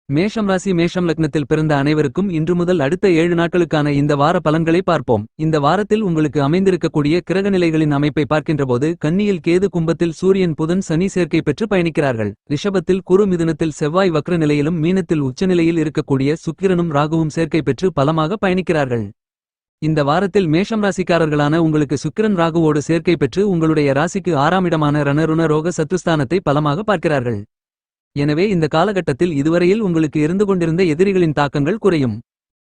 மேஷம் ராசி மேஷம் லக்னத்தில் பிறந்த அனைவருக்கும் இன்று முதல் அடுத்த 7 நாட்களுக்கான இந்த வார பலன்களை பார்ப்போம். இந்த வாரத்தில் உங்களுக்கு அமைந்திருக்கக்கூடிய கிரகநிலைகளின் அமைப்பை பார்க்கின்றபோது கன்னியில் கேது, கும்பத்தில் சூரியன், புதன், சனி சேர்க்கை பெற்று பயணிக்கிறார்கள். ரிஷபத்தில் குரு, மிதுனத்தில் செவ்வாய் வக்ர நிலையிலும் மீனத்தில் உச்சநிலையில் இருக்கக்கூடிய சுக்கிரனும் ராகுவும் சேர்க்கை பெற்று பலமாக பயணிக்கிறார்கள். இந்த வாரத்தில் மேஷம் ராசிக்காரர்களான உங்களுக்கு சுக்கிரன் ராகுவோடு சேர்க்கை பெற்று உங்களுடைய ராசிக்கு 6ஆம் இடமான ரணருண ரோக சத்துஸ்தானத்தை பலமாக பார்க்கிறார்கள். எனவே இந்த காலகட்டத்தில் இதுவரையில் உங்களுக்கு இருந்து கொண்டிருந்த எதிரிகளின் தாக்கங்கள் குறையும்.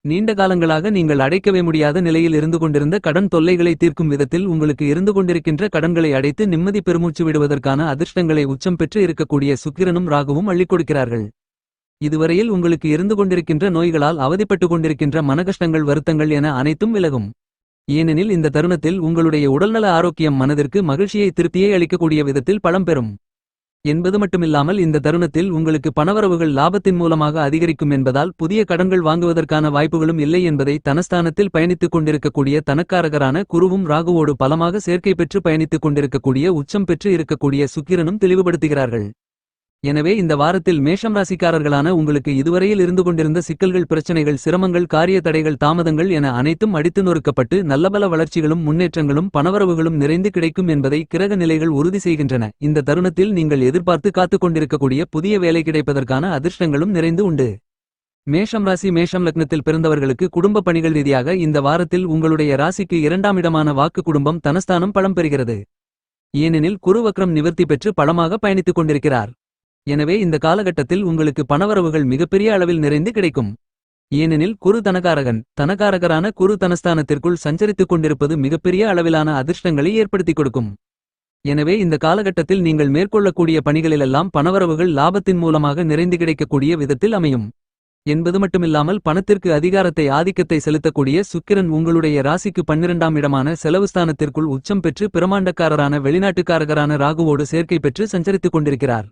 நீண்ட காலங்களாக நீங்கள் அடைக்கவே முடியாத நிலையில் இருந்து கொண்டிருந்த கடன் தொல்லைகளை தீர்க்கும் விதத்தில் உங்களுக்கு இருந்து கொண்டிருக்கின்ற கடன்களை அடைத்து நிம்மதி பெருமூச்சு விடுவதற்கான அதிர்ஷ்டங்களை உச்சம் பெற்று இருக்கக்கூடிய சுக்கிரனும் ராகுவும் அள்ளிக் கொடுக்கிறார்கள். இதுவரையில் உங்களுக்கு இருந்து கொண்டிருக்கின்ற நோய்களால் அவதிப்பட்டு கொண்டிருக்கின்ற மனகஷ்டங்கள், வருத்தங்கள் என அனைத்தும் விலகும். ஏனெனில் இந்த தருணத்தில் உங்களுடைய உடல்நல ஆரோக்கியம் மனதிற்கு மகிழ்ச்சியை, திருப்தியை அளிக்கக்கூடிய விதத்தில் பலம் பெறும் என்பது மட்டுமில்லாமல் இந்த தருணத்தில் உங்களுக்கு பணவரவுகள் லாபத்தின் மூலமாக அதிகரிக்கும் என்பதால் புதிய கடன்கள் வாங்குவதற்கான வாய்ப்புகளும் இல்லை என்பதை தனஸ்தானத்தில் பயணித்துக் கொண்டிருக்கக்கூடிய தனக்காரகரான குருவும் ராகுவோடு பலமாக சேர்க்கை பெற்று பயணித்துக் கொண்டிருக்கக்கூடிய உச்சம் பெற்று இருக்கக்கூடிய சுக்கிரனும் தெளிவுபடுத்துகிறார்கள். எனவே இந்த வாரத்தில் மேஷம் ராசிக்காரர்களான உங்களுக்கு இதுவரையில் இருந்து கொண்டிருந்த சிக்கல்கள், பிரச்சனைகள், சிரமங்கள், காரிய தடைகள், தாமதங்கள் என அனைத்தும் அடித்து நொறுக்கப்பட்டு நல்லபல வளர்ச்சிகளும் முன்னேற்றங்களும் பணவரவுகளும் நிறைந்து கிடைக்கும் என்பதை கிரக நிலைகள் உறுதி செய்கின்றன. இந்த தருணத்தில் நீங்கள் எதிர்பார்த்து காத்துக் கொண்டிருக்கக்கூடிய புதிய வேலை கிடைப்பதற்கான அதிர்ஷ்டங்களும் நிறைந்து உண்டு. மேஷம் ராசி மேஷம் லக்னத்தில் பிறந்தவர்களுக்கு குடும்ப பணிகள் ரீதியாக இந்த வாரத்தில் உங்களுடைய ராசிக்கு 2ஆம் இடமான வாக்கு குடும்பம் தனஸ்தானம் பலம் பெறுகிறது. ஏனெனில் குரு வக்ரம் நிவர்த்தி பெற்று பலமாக பயணித்துக் கொண்டிருக்கிறார். எனவே இந்த காலகட்டத்தில் உங்களுக்கு பணவரவுகள் மிகப்பெரிய அளவில் நிறைந்து கிடைக்கும். ஏனெனில் குரு தனகாரகரான குரு தனஸ்தானத்திற்குள் சஞ்சரித்துக் கொண்டிருப்பது மிகப்பெரிய அளவிலான அதிர்ஷ்டங்களை ஏற்படுத்திக் கொடுக்கும். எனவே இந்த காலகட்டத்தில் நீங்கள் மேற்கொள்ளக்கூடிய பணிகளிலெல்லாம் பணவரவுகள் லாபத்தின் மூலமாக நிறைந்து கிடைக்கக்கூடிய விதத்தில் அமையும் என்பது மட்டுமில்லாமல் பணத்திற்கு அதிகாரத்தை, ஆதிக்கத்தை செலுத்தக்கூடிய சுக்கிரன் உங்களுடைய ராசிக்கு 12ஆம் இடமான செலவுஸ்தானத்திற்குள் உச்சம் பெற்று பிரமாண்டக்காரரான வெளிநாட்டுக்காரகரான ராகுவோடு சேர்க்கை பெற்று சஞ்சரித்துக் கொண்டிருக்கிறார்.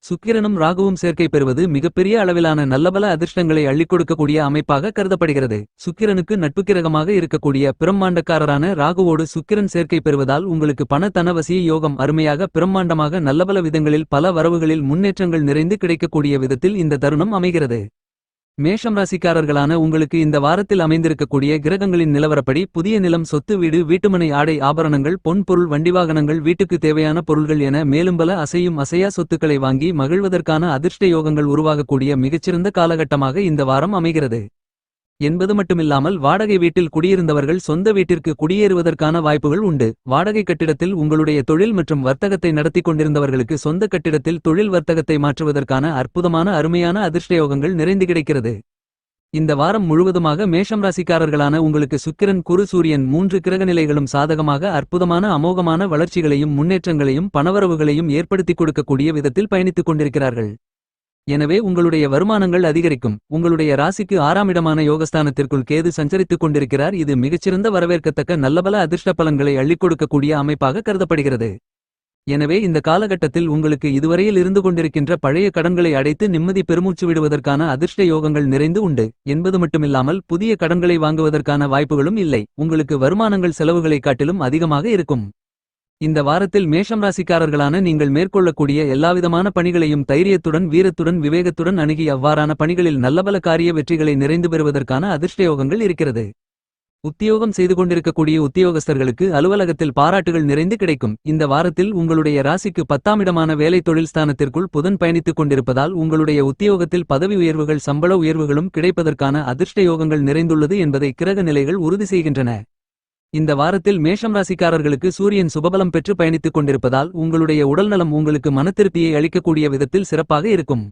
சுக்கிரனும் ராகுவும் சேர்க்கை பெறுவது மிகப்பெரிய அளவிலான நல்லபல அதிர்ஷ்டங்களை அள்ளிக் கொடுக்கக்கூடிய அமைப்பாக கருதப்படுகிறது. சுக்கிரனுக்கு நட்புக்கிரகமாக இருக்கக்கூடிய பிரம்மாண்டக்காரரான ராகுவோடு சுக்கிரன் சேர்க்கை பெறுவதால் உங்களுக்கு பண தனவசிய யோகம் அருமையாக பிரம்மாண்டமாக நல்லபல விதங்களில் பல வரவுகளில் முன்னேற்றங்கள் நிறைந்து கிடைக்கக்கூடிய விதத்தில் இந்த தருணம் அமைகிறது. மேஷம் ராசிக்காரர்களான உங்களுக்கு இந்த வாரத்தில் அமைந்திருக்கக்கூடிய கிரகங்களின் நிலவரப்படி புதிய நிலம், சொத்து, வீடு, வீட்டுமனை, ஆடை, ஆபரணங்கள், பொன் பொருள், வண்டிவாகனங்கள், வீட்டுக்கு தேவையான பொருள்கள் என மேலும் பல அசையும் அசையா சொத்துக்களை வாங்கி மகிழ்வதற்கான அதிர்ஷ்ட யோகங்கள் உருவாகக்கூடிய மிகச்சிறந்த காலகட்டமாக இந்த வாரம் அமைகிறது என்பது மட்டுமில்லாமல் வாடகை வீட்டில் குடியிருந்தவர்கள் சொந்த வீட்டிற்கு குடியேறுவதற்கான வாய்ப்புகள் உண்டு. வாடகை கட்டிடத்தில் உங்களுடைய தொழில் மற்றும் வர்த்தகத்தை நடத்தி கொண்டிருந்தவர்களுக்கு சொந்த கட்டிடத்தில் தொழில் வர்த்தகத்தை மாற்றுவதற்கான அற்புதமான அருமையான அதிர்ஷ்டயோகங்கள் நிறைந்து கிடைக்கிறது. இந்த வாரம் முழுவதுமாக மேஷம் ராசிக்காரர்களான உங்களுக்கு சுக்கிரன், குரு, சூரியன் 3 கிரகநிலைகளும் சாதகமாக அற்புதமான அமோகமான வளர்ச்சிகளையும் முன்னேற்றங்களையும் பணவரவுகளையும் ஏற்படுத்திக் கொடுக்கக்கூடிய விதத்தில் பயணித்துக் கொண்டிருக்கிறார்கள். எனவே உங்களுடைய வருமானங்கள் அதிகரிக்கும். உங்களுடைய ராசிக்கு 6ஆம் இடமான யோகஸ்தானத்திற்குள் கேது சஞ்சரித்துக் கொண்டிருக்கிறார். இது மிகச்சிறந்த வரவேற்கத்தக்க நல்லபல அதிர்ஷ்ட பலன்களை அள்ளிக் கொடுக்கக்கூடிய அமைப்பாக கருதப்படுகிறது. எனவே இந்த காலகட்டத்தில் உங்களுக்கு இதுவரையில் இருந்து கொண்டிருக்கின்ற பழைய கடன்களை அடைத்து நிம்மதி பெருமூச்சு விடுவதற்கான அதிர்ஷ்ட யோகங்கள் நிறைந்து உண்டு என்பது மட்டுமில்லாமல் புதிய கடன்களை வாங்குவதற்கான வாய்ப்புகளும் இல்லை. உங்களுக்கு வருமானங்கள் செலவுகளை காட்டிலும் அதிகமாக இருக்கும். இந்த வாரத்தில் மேஷம் ராசிக்காரர்களான நீங்கள் மேற்கொள்ளக்கூடிய எல்லாவிதமான பணிகளையும் தைரியத்துடன், வீரத்துடன், விவேகத்துடன் அணுகி அவ்வாறான பணிகளில் நல்லபல காரிய வெற்றிகளை நிறைந்து பெறுவதற்கான அதிர்ஷ்டயோகங்கள் இருக்கிறது. உத்தியோகம் செய்து கொண்டிருக்கக்கூடிய உத்தியோகஸ்தர்களுக்கு அலுவலகத்தில் பாராட்டுகள் நிறைந்து கிடைக்கும். இந்த வாரத்தில் உங்களுடைய ராசிக்கு 10ஆம் இடமான வேலை தொழில் ஸ்தானத்திற்குள் புதன் பயணித்துக் கொண்டிருப்பதால் உங்களுடைய உத்தியோகத்தில் பதவி உயர்வுகள், சம்பள உயர்வுகளும் கிடைப்பதற்கான அதிர்ஷ்டயோகங்கள் நிறைந்துள்ளது என்பதை கிரக நிலைகள் உறுதி செய்கின்றன. இந்த வாரத்தில் மேஷம் ராசிக்காரர்களுக்கு சூரியன் சுபபலம் பெற்று பயணித்துக் கொண்டிருப்பதால் உங்களுடைய உடல்நலம் உங்களுக்கு மனத்திருப்தியை அளிக்கக்கூடிய விதத்தில் சிறப்பாக இருக்கும்.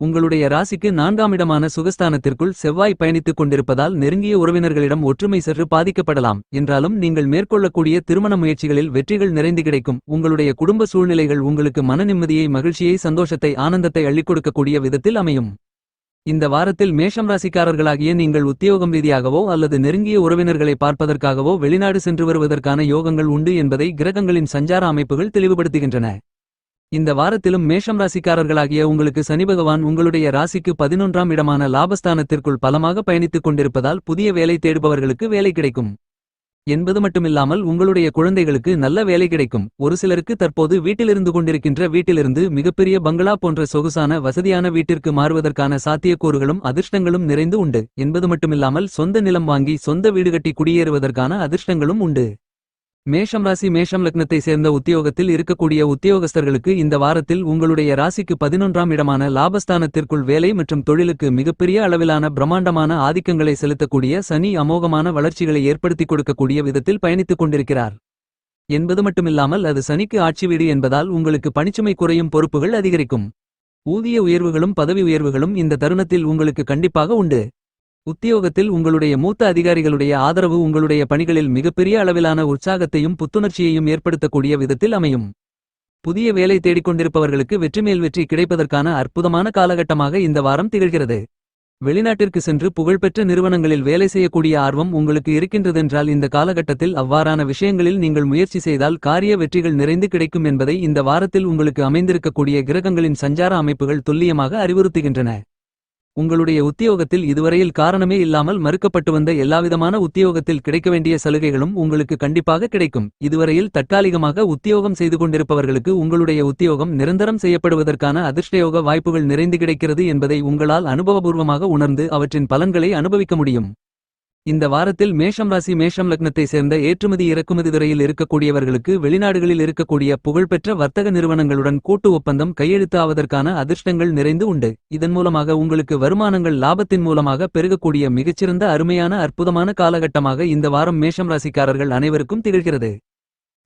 உங்களுடைய ராசிக்கு 4ஆம் இடமான சுகஸ்தானத்திற்குள் செவ்வாய் பயணித்துக் கொண்டிருப்பதால் நெருங்கிய உறவினர்களிடம் ஒற்றுமை சற்று பாதிக்கப்படலாம். என்றாலும் நீங்கள் மேற்கொள்ளக்கூடிய திருமண முயற்சிகளில் வெற்றிகள் நிறைந்து கிடைக்கும். உங்களுடைய குடும்ப சூழ்நிலைகள் உங்களுக்கு மன நிம்மதியை, மகிழ்ச்சியை, சந்தோஷத்தை, ஆனந்தத்தை அள்ளிக் கொடுக்கக்கூடிய விதத்தில் அமையும். இந்த வாரத்தில் மேஷம் ராசிக்காரர்களாகிய நீங்கள் உத்தியோகம் ரீதியாகவோ அல்லது நெருங்கிய உறவினர்களை பார்ப்பதற்காகவோ வெளிநாடு சென்று வருவதற்கான யோகங்கள் உண்டு என்பதை கிரகங்களின் சஞ்சார அமைப்புகள் தெளிவுபடுத்துகின்றன. இந்த வாரத்திலும் மேஷம் ராசிக்காரர்களாகிய உங்களுக்கு சனி பகவான் உங்களுடைய ராசிக்கு 11ஆம் இடமான லாபஸ்தானத்திற்குள் பலமாக பயணித்துக் கொண்டிருப்பதால் புதிய வேலை தேடுபவர்களுக்கு வேலை கிடைக்கும். என்பது மட்டுமில்லாமல் உங்களுடைய குழந்தைகளுக்கு நல்ல வேலை கிடைக்கும். ஒரு சிலருக்கு தற்போது வீட்டிலிருந்து கொண்டிருக்கின்ற வீட்டிலிருந்து மிகப்பெரிய பங்களா போன்ற சொகுசான வசதியான வீட்டிற்கு மாறுவதற்கான சாத்தியக்கூறுகளும் அதிர்ஷ்டங்களும் நிறைந்து உண்டு. என்பது மட்டுமில்லாமல் சொந்த நிலம் வாங்கி சொந்த வீடு கட்டி குடியேறுவதற்கான அதிர்ஷ்டங்களும் உண்டு. மேஷம் ராசி மேஷம் லக்னத்தை சேர்ந்த உத்தியோகத்தில் இருக்கக்கூடிய உத்தியோகஸ்தர்களுக்கு இந்த வாரத்தில் உங்களுடைய ராசிக்கு 11ஆம் இடமான லாபஸ்தானத்திற்குள் வேலை மற்றும் தொழிலுக்கு மிகப்பெரிய அளவிலான பிரம்மாண்டமான ஆதிக்கங்களை செலுத்தக்கூடிய சனி அமோகமான வளர்ச்சிகளை ஏற்படுத்திக் கொடுக்கக்கூடிய விதத்தில் பயணித்துக் கொண்டிருக்கிறார். என்பது மட்டுமில்லாமல் அது சனிக்கு ஆட்சி வீடு என்பதால் உங்களுக்கு பணிச்சுமை குறையும், பொறுப்புகள் அதிகரிக்கும். ஊதிய உயர்வுகளும் பதவி உயர்வுகளும் இந்த தருணத்தில் உங்களுக்கு கண்டிப்பாக உண்டு. உத்தியோகத்தில் உங்களுடைய மூத்த அதிகாரிகளுடைய ஆதரவு உங்களுடைய பணிகளில் மிகப்பெரிய அளவிலான உற்சாகத்தையும் புத்துணர்ச்சியையும் ஏற்படுத்தக்கூடிய விதத்தில் அமையும். புதிய வேலை தேடிக்கொண்டிருப்பவர்களுக்கு வெற்றிமேல் வெற்றி கிடைப்பதற்கான அற்புதமான காலகட்டமாக இந்த வாரம் திகழ்கிறது. வெளிநாட்டிற்கு சென்று புகழ்பெற்ற நிறுவனங்களில் வேலை செய்யக்கூடிய ஆர்வம் உங்களுக்கு இருக்கின்றதென்றால் இந்த காலகட்டத்தில் அவ்வாறான விஷயங்களில் நீங்கள் முயற்சி செய்தால் காரிய வெற்றிகள் நிறைந்து கிடைக்கும் என்பதை இந்த வாரத்தில் உங்களுக்கு அமைந்திருக்கக்கூடிய கிரகங்களின் சஞ்சார அமைப்புகள் துல்லியமாக அறிவுறுத்துகின்றன. உங்களுடைய உத்தியோகத்தில் இதுவரையில் காரணமே இல்லாமல் மறுக்கப்பட்டு வந்த எல்லாவிதமான உத்தியோகத்தில் கிடைக்க வேண்டிய சலுகைகளும் உங்களுக்கு கண்டிப்பாக கிடைக்கும். இதுவரையில் தற்காலிகமாக உத்தியோகம் செய்து கொண்டிருப்பவர்களுக்கு உங்களுடைய உத்தியோகம் நிரந்தரம் செய்யப்படுவதற்கான அதிர்ஷ்டயோக வாய்ப்புகள் நிறைந்து கிடைக்கிறது என்பதை உங்களால் அனுபவபூர்வமாக உணர்ந்து அவற்றின் பலன்களை அனுபவிக்க முடியும். இந்த வாரத்தில் மேஷம் ராசி மேஷம் லக்னத்தை சேர்ந்த ஏற்றுமதி இறக்குமதி துறையில் இருக்கக்கூடியவர்களுக்கு வெளிநாடுகளில் இருக்கக்கூடிய புகழ்பெற்ற வர்த்தக நிறுவனங்களுடன் கூட்டு ஒப்பந்தம் கையெழுத்து ஆவதற்கான அதிர்ஷ்டங்கள் நிறைந்து உண்டு. இதன் மூலமாக உங்களுக்கு வருமானங்கள் லாபத்தின் மூலமாக பெருகக்கூடிய மிகச்சிறந்த அருமையான அற்புதமான காலகட்டமாக இந்த வாரம் மேஷம் ராசிக்காரர்கள் அனைவருக்கும் திகழ்கிறது.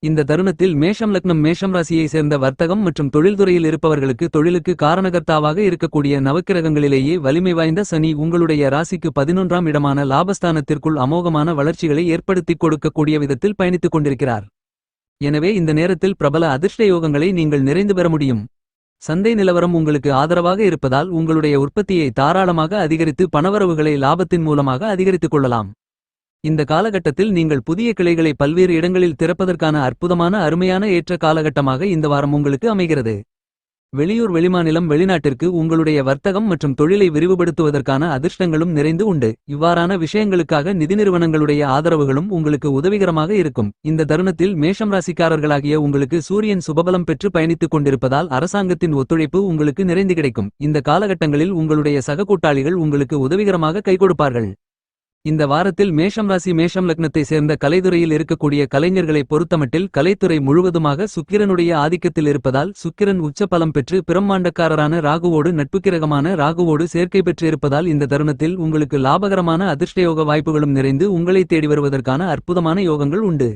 இந்த தருணத்தில் மேஷம் லக்னம் மேஷம் ராசியை சேர்ந்த வர்த்தகம் மற்றும் தொழில்துறையில் இருப்பவர்களுக்கு தொழிலுக்கு காரணகர்த்தாவாக இருக்கக்கூடிய நவக்கிரகங்களிலேயே வலிமை வாய்ந்த சனி உங்களுடைய ராசிக்கு 11ஆம் இடமான லாபஸ்தானத்திற்குள் அமோகமான வளர்ச்சிகளை ஏற்படுத்திக் கொடுக்கக்கூடிய விதத்தில் பயணித்துக் கொண்டிருக்கிறார். எனவே இந்த நேரத்தில் பிரபல அதிர்ஷ்ட யோகங்களை நீங்கள் நிறைந்து பெற முடியும். சந்தை நிலவரம் உங்களுக்கு ஆதரவாக இருப்பதால் உங்களுடைய உற்பத்தியை தாராளமாக அதிகரித்து பணவரவுகளை லாபத்தின் மூலமாக அதிகரித்துக் கொள்ளலாம். இந்த காலகட்டத்தில் நீங்கள் புதிய கிளைகளை பல்வேறு இடங்களில் திறப்பதற்கான அற்புதமான அருமையான ஏற்ற காலகட்டமாக இந்த வாரம் உங்களுக்கு அமைகிறது. வெளியூர் வெளிமாநிலம் வெளிநாட்டிற்கு உங்களுடைய வர்த்தகம் மற்றும் தொழிலை விரிவுபடுத்துவதற்கான அதிர்ஷ்டங்களும் நிறைந்து உண்டு. இவ்வாறான விஷயங்களுக்காக நிதி நிறுவனங்களுடைய ஆதரவுகளும் உங்களுக்கு உதவிகரமாக இருக்கும். இந்த தருணத்தில் மேஷம் ராசிக்காரர்களாகிய உங்களுக்கு சூரியன் சுபபலம் பெற்று பயணித்துக் கொண்டிருப்பதால் அரசாங்கத்தின் ஒத்துழைப்பு உங்களுக்கு நிறைந்து கிடைக்கும். இந்த காலகட்டங்களில் உங்களுடைய சக கூட்டாளிகள் உங்களுக்கு உதவிகரமாக கை கொடுப்பார்கள். இந்த வாரத்தில் மேஷம் ராசி மேஷம் லக்னத்தை சேர்ந்த கலைத்துறையில் இருக்கக்கூடிய கலைஞர்களை பொறுத்தமட்டில் கலைத்துறை முழுவதுமாக சுக்கிரனுடைய ஆதிக்கத்தில் இருப்பதால் சுக்கிரன் உச்ச பலம் பெற்று பிரம்மாண்டக்காரரான ராகுவோடு நட்புக்கிரகமான ராகுவோடு சேர்க்கை பெற்று இருப்பதால் இந்த தருணத்தில் உங்களுக்கு லாபகரமான அதிர்ஷ்டயோக வாய்ப்புகளும் நிறைந்து உங்களை தேடி வருவதற்கான அற்புதமான யோகங்கள் உண்டு.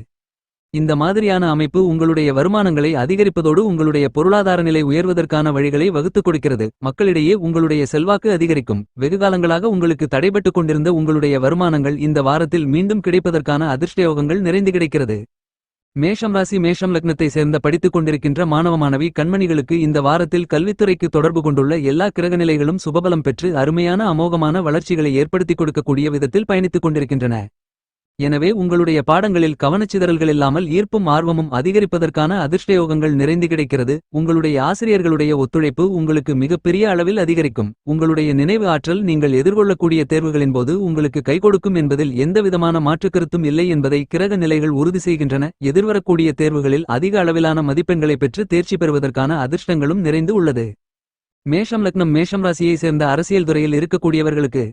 இந்த மாதிரியான அமைப்பு உங்களுடைய வருமானங்களை அதிகரிப்பதோடு உங்களுடைய பொருளாதார நிலை உயர்வதற்கான வழிகளை வகுத்துக் கொடுக்கிறது. மக்களிடையே உங்களுடைய செல்வாக்கு அதிகரிக்கும். வெகுகாலங்களாக உங்களுக்கு தடைபட்டு கொண்டிருந்த உங்களுடைய வருமானங்கள் இந்த வாரத்தில் மீண்டும் கிடைப்பதற்கான அதிர்ஷ்டயோகங்கள் நிறைந்து கிடைக்கிறது. மேஷம் ராசி மேஷம் லக்னத்தை சேர்ந்த படித்துக் கொண்டிருக்கின்ற மாணவ மாணவி கண்மணிகளுக்கு இந்த வாரத்தில் கல்வித்துறைக்கு தொடர்பு கொண்டுள்ள எல்லா கிரகநிலைகளும் சுபபலம் பெற்று அருமையான அமோகமான வளர்ச்சிகளை ஏற்படுத்திக் கொடுக்கக்கூடிய விதத்தில் பயணித்துக் கொண்டிருக்கின்றன. எனவே உங்களுடைய பாடங்களில் கவனச்சிதறல்கள் இல்லாமல் ஈர்ப்பும் ஆர்வமும் அதிகரிப்பதற்கான அதிர்ஷ்டயோகங்கள் நிறைந்து கிடைக்கிறது. உங்களுடைய ஆசிரியர்களுடைய ஒத்துழைப்பு உங்களுக்கு மிகப்பெரிய அளவில் அதிகரிக்கும். உங்களுடைய நினைவு ஆற்றல் நீங்கள் எதிர்கொள்ளக்கூடிய தேர்வுகளின் போது உங்களுக்கு கை கொடுக்கும் என்பதில் எந்தவிதமான மாற்றுக்கருத்தும் இல்லை என்பதை கிரக நிலைகள் உறுதி செய்கின்றன. எதிர்வரக்கூடிய தேர்வுகளில் அதிக அளவிலான மதிப்பெண்களை பெற்று தேர்ச்சி பெறுவதற்கான அதிர்ஷ்டங்களும் நிறைந்து உள்ளது. மேஷம் லக்னம் மேஷம் ராசியை சேர்ந்த அரசியல் துறையில் இருக்கக்கூடியவர்களுக்கு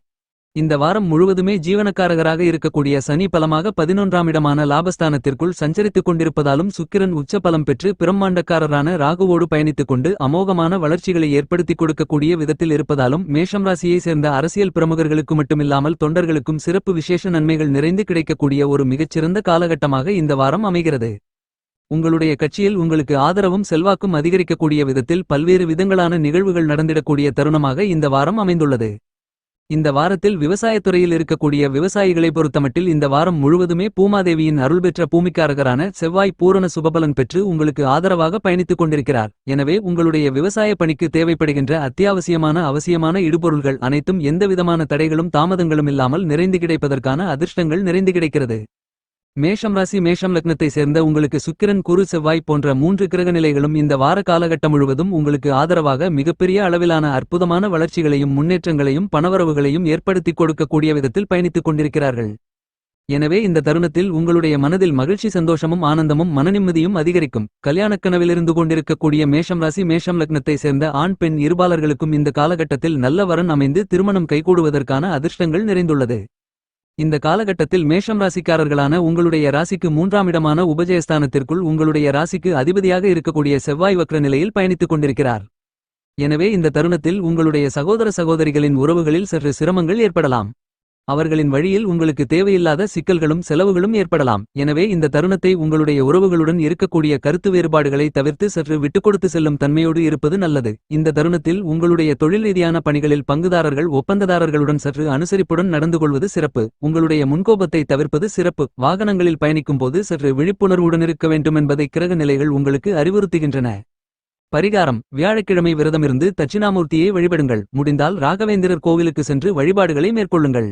இந்த வாரம் முழுவதுமே ஜீவனக்காரகராக இருக்கக்கூடிய சனி பலமாக 11ஆம் இடமான லாபஸ்தானத்திற்குள் சஞ்சரித்துக் கொண்டிருப்பதாலும் சுக்கிரன் உச்ச பலம் பெற்று பிரம்மாண்டக்காரரான ராகுவோடு பயணித்துக் கொண்டு அமோகமான வளர்ச்சிகளை ஏற்படுத்திக் கொடுக்கக்கூடிய விதத்தில் இருப்பதாலும் மேஷம் ராசியை சேர்ந்த அரசியல் பிரமுகர்களுக்கு மட்டுமில்லாமல் தொண்டர்களுக்கும் சிறப்பு விசேஷ நன்மைகள் நிறைந்து கிடைக்கக்கூடிய ஒரு மிகச்சிறந்த காலகட்டமாக இந்த வாரம் அமைகிறது. உங்களுடைய கட்சியில் உங்களுக்கு ஆதரவும் செல்வாக்கும் அதிகரிக்கக்கூடிய விதத்தில் பல்வேறு விதங்களான நிகழ்வுகள் நடந்திடக்கூடிய தருணமாக இந்த வாரம் அமைந்துள்ளது. இந்த வாரத்தில் விவசாயத்துறையில் இருக்கக்கூடிய விவசாயிகளை பொறுத்தமட்டில் இந்த வாரம் முழுவதுமே பூமாதேவியின் அருள் பெற்ற பூமிக்காரகரான செவ்வாய் பூரண சுபபலன் பெற்று உங்களுக்கு ஆதரவாக பயணித்துக் கொண்டிருக்கிறார். எனவே உங்களுடைய விவசாய பணிக்கு தேவைப்படுகின்ற அவசியமான இடுபொருள்கள் அனைத்தும் எந்தவிதமான தடைகளும் தாமதங்களும் இல்லாமல் நிறைந்து கிடைப்பதற்கான அதிர்ஷ்டங்கள் நிறைந்து கிடைக்கிறது. மேஷம் ராசி மேஷம் லக்னத்தை சேர்ந்த உங்களுக்கு சுக்கிரன் குரு செவ்வாய் போன்ற 3 கிரக நிலைகளும் இந்த வார காலகட்டம் முழுவதும் உங்களுக்கு ஆதரவாக மிகப்பெரிய அளவிலான அற்புதமான வளர்ச்சிகளையும் முன்னேற்றங்களையும் பணவரவுகளையும் ஏற்படுத்திக் கொடுக்கக்கூடிய விதத்தில் பயணித்துக் கொண்டிருக்கிறார்கள். எனவே இந்த தருணத்தில் உங்களுடைய மனதில் மகிழ்ச்சி, சந்தோஷமும் ஆனந்தமும் மனநிம்மதியும் அதிகரிக்கும். கல்யாணக் கனவில் இருந்து கொண்டிருக்கக்கூடிய மேஷம் ராசி மேஷம் லக்னத்தை சேர்ந்த ஆண் பெண் இருபாலர்களுக்கும் இந்த காலகட்டத்தில் நல்ல வரன் அமைந்து திருமணம் கைகூடுவதற்கான அதிர்ஷ்டங்கள் நிறைந்துள்ளது. இந்த காலகட்டத்தில் மேஷம் ராசிக்காரர்களான உங்களுடைய ராசிக்கு 3ஆம் இடமான உபஜயஸ்தானத்திற்குள் உங்களுடைய ராசிக்கு அதிபதியாக இருக்கக்கூடிய செவ்வாய் வக்ர நிலையில் பயணித்துக் கொண்டிருக்கிறார். எனவே இந்த தருணத்தில் உங்களுடைய சகோதர சகோதரிகளின் உறவுகளில் சற்று சிரமங்கள் ஏற்படலாம். அவர்களின் வழியில் உங்களுக்கு தேவையில்லாத சிக்கல்களும் செலவுகளும் ஏற்படலாம். எனவே இந்த தருணத்தை உங்களுடைய உறவுகளுடன் இருக்கக்கூடிய கருத்து வேறுபாடுகளை தவிர்த்து சற்று விட்டுக்கொடுத்து செல்லும் தன்மையோடு இருப்பது நல்லது. இந்த தருணத்தில் உங்களுடைய தொழில் ரீதியான பணிகளில் பங்குதாரர்கள் ஒப்பந்ததாரர்களுடன் சற்று அனுசரிப்புடன் நடந்து கொள்வது சிறப்பு. உங்களுடைய முன்கோபத்தை தவிர்ப்பது சிறப்பு. வாகனங்களில் பயணிக்கும் போது சற்று விழிப்புணர்வுடன் இருக்க வேண்டும் என்பதை கிரக நிலைகள் உங்களுக்கு அறிவுறுத்துகின்றன. பரிகாரம்: வியாழக்கிழமை விரதமிருந்து தட்சிணாமூர்த்தியை வழிபடுங்கள். முடிந்தால் ராகவேந்திரர் கோவிலுக்கு சென்று வழிபாடுகளை மேற்கொள்ளுங்கள்.